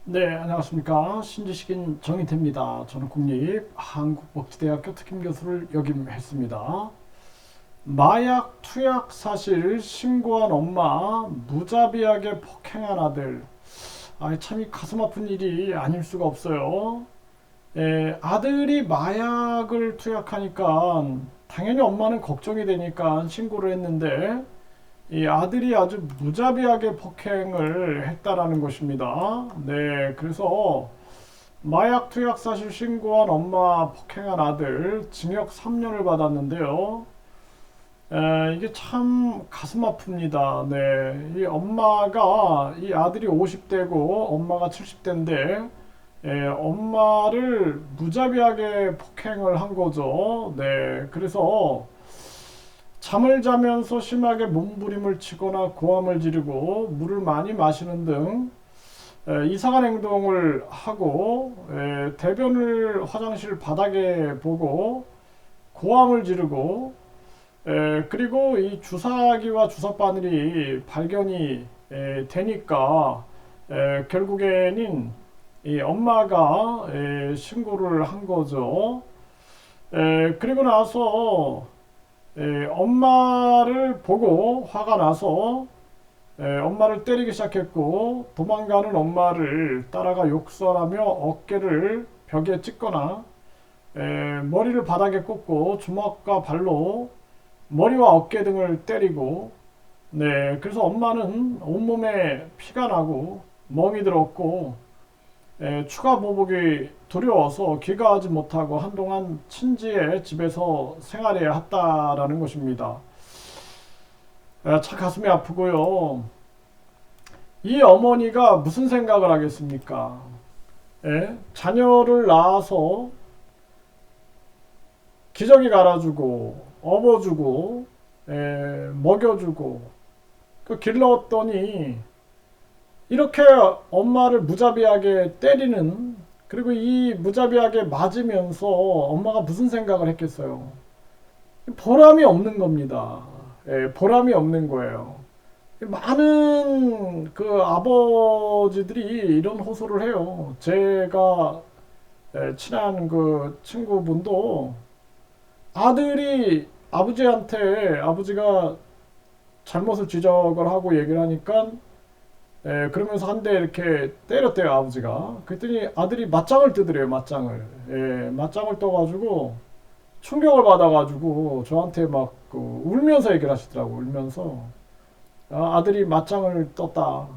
네, 안녕하십니까. 신지식인 정인태입니다. 저는 국립한국복지대학교 특임교수를 역임했습니다. 마약 투약 사실 신고한 엄마, 무자비하게 폭행한 아들. 참 이 가슴 아픈 일이 아닐 수가 없어요. 아들이 마약을 투약하니까 당연히 엄마는 걱정이 되니까 신고를 했는데 이 아들이 아주 무자비하게 폭행을 했다라는 것입니다. 네, 그래서 마약 투약 사실 신고한 엄마 폭행한 아들 징역 3년을 받았는데요. 이게 참 가슴 아픕니다. 네, 이 엄마가 이 아들이 50대고 엄마가 70대인데 엄마를 무자비하게 폭행을 한 거죠. 네, 그래서 잠을 자면서 심하게 몸부림을 치거나 고함을 지르고 물을 많이 마시는 등 이상한 행동을 하고 대변을 화장실 바닥에 보고 고함을 지르고 그리고 이 주사기와 주사바늘이 발견이 되니까 결국에는 이 엄마가 신고를 한 거죠. 그리고 나서 엄마를 보고 화가 나서 엄마를 때리기 시작했고 도망가는 엄마를 따라가 욕설하며 어깨를 벽에 찍거나 머리를 바닥에 꽂고 주먹과 발로 머리와 어깨 등을 때리고 네, 그래서 엄마는 온몸에 피가 나고 멍이 들었고 추가 보복이 두려워서 귀가하지 못하고 한동안 친지의 집에서 생활해야 했다라는 것입니다. 참 가슴이 아프고요. 이 어머니가 무슨 생각을 하겠습니까? 자녀를 낳아서 기저귀 갈아주고 업어주고 먹여주고 길렀더니 이렇게 엄마를 무자비하게 때리는, 그리고 이 무자비하게 맞으면서 엄마가 무슨 생각을 했겠어요? 보람이 없는 겁니다. 보람이 없는 거예요. 많은 그 아버지들이 이런 호소를 해요. 제가 친한 그 친구분도 아들이 아버지한테 아버지가 잘못을 지적을 하고 얘기를 하니까 그러면서 한 대 이렇게 때렸대요, 아버지가. 그랬더니 아들이 맞짱을 뜨더래요, 맞짱을. 맞짱을 떠가지고 충격을 받아가지고 저한테 막그 울면서 얘기를 하시더라고, 울면서. 아들이 맞짱을 떴다.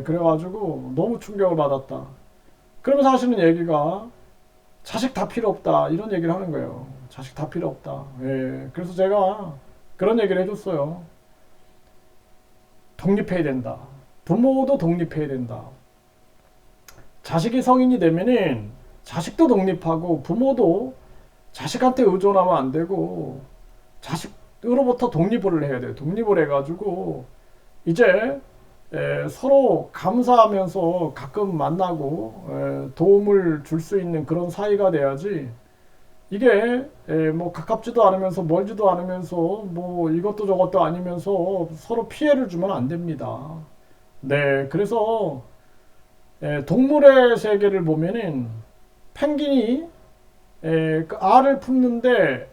그래가지고 너무 충격을 받았다. 그러면서 하시는 얘기가 자식 다 필요 없다, 이런 얘기를 하는 거예요. 자식 다 필요 없다. 그래서 제가 그런 얘기를 해줬어요. 독립해야 된다. 부모도 독립해야 된다. 자식이 성인이 되면은 자식도 독립하고 부모도 자식한테 의존하면 안 되고 자식으로부터 독립을 해야 돼요. 독립을 해가지고 이제 서로 감사하면서 가끔 만나고 도움을 줄 수 있는 그런 사이가 돼야지, 이게 뭐 가깝지도 않으면서 멀지도 않으면서 뭐 이것도 저것도 아니면서 서로 피해를 주면 안 됩니다. 네, 그래서 동물의 세계를 보면은 펭귄이 그 알을 품는데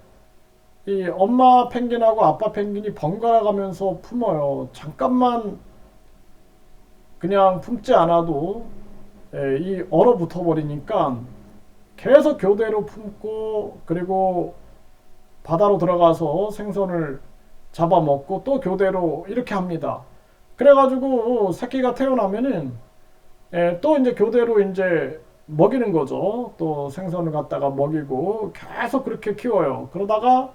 이 엄마 펭귄하고 아빠 펭귄이 번갈아 가면서 품어요. 잠깐만 그냥 품지 않아도 이 얼어붙어 버리니까 계속 교대로 품고, 그리고 바다로 들어가서 생선을 잡아먹고 또 교대로 이렇게 합니다. 그래가지고 새끼가 태어나면은 또 이제 교대로 이제 먹이는 거죠. 또 생선을 갖다가 먹이고 계속 그렇게 키워요. 그러다가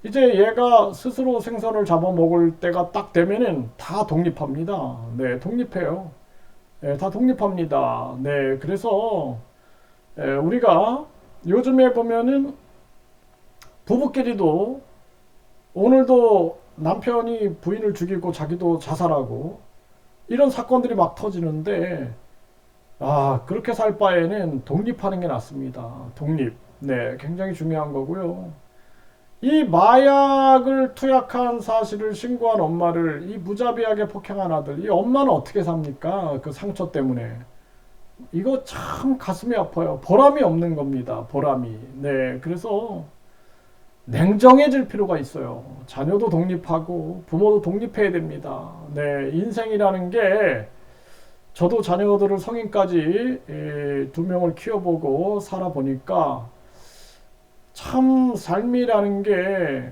이제 얘가 스스로 생선을 잡아먹을 때가 딱 되면은 다 독립합니다. 네, 독립해요. 다 독립합니다. 네, 그래서 우리가 요즘에 보면은 부부끼리도 오늘도 남편이 부인을 죽이고 자기도 자살하고 이런 사건들이 막 터지는데, 그렇게 살 바에는 독립하는 게 낫습니다. 독립. 네, 굉장히 중요한 거고요. 이 마약을 투약한 사실을 신고한 엄마를 이 무자비하게 폭행한 아들, 이 엄마는 어떻게 삽니까? 그 상처 때문에. 이거 참 가슴이 아파요. 보람이 없는 겁니다. 보람이. 네, 그래서 냉정해질 필요가 있어요. 자녀도 독립하고 부모도 독립해야 됩니다. 네, 인생이라는 게 저도 자녀들을 성인까지 두 명을 키워보고 살아보니까 참 삶이라는 게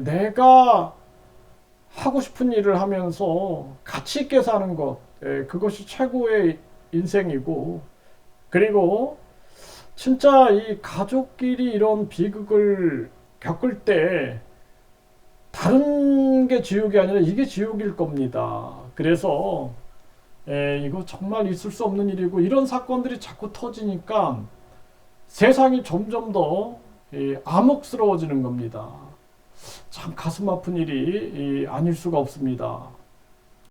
내가 하고 싶은 일을 하면서 가치 있게 사는 것, 그것이 최고의 인생이고, 그리고 진짜 이 가족끼리 이런 비극을 겪을 때 다른 게 지옥이 아니라 이게 지옥일 겁니다. 그래서 이거 정말 있을 수 없는 일이고 이런 사건들이 자꾸 터지니까 세상이 점점 더 암흑스러워지는 겁니다. 참 가슴 아픈 일이 아닐 수가 없습니다.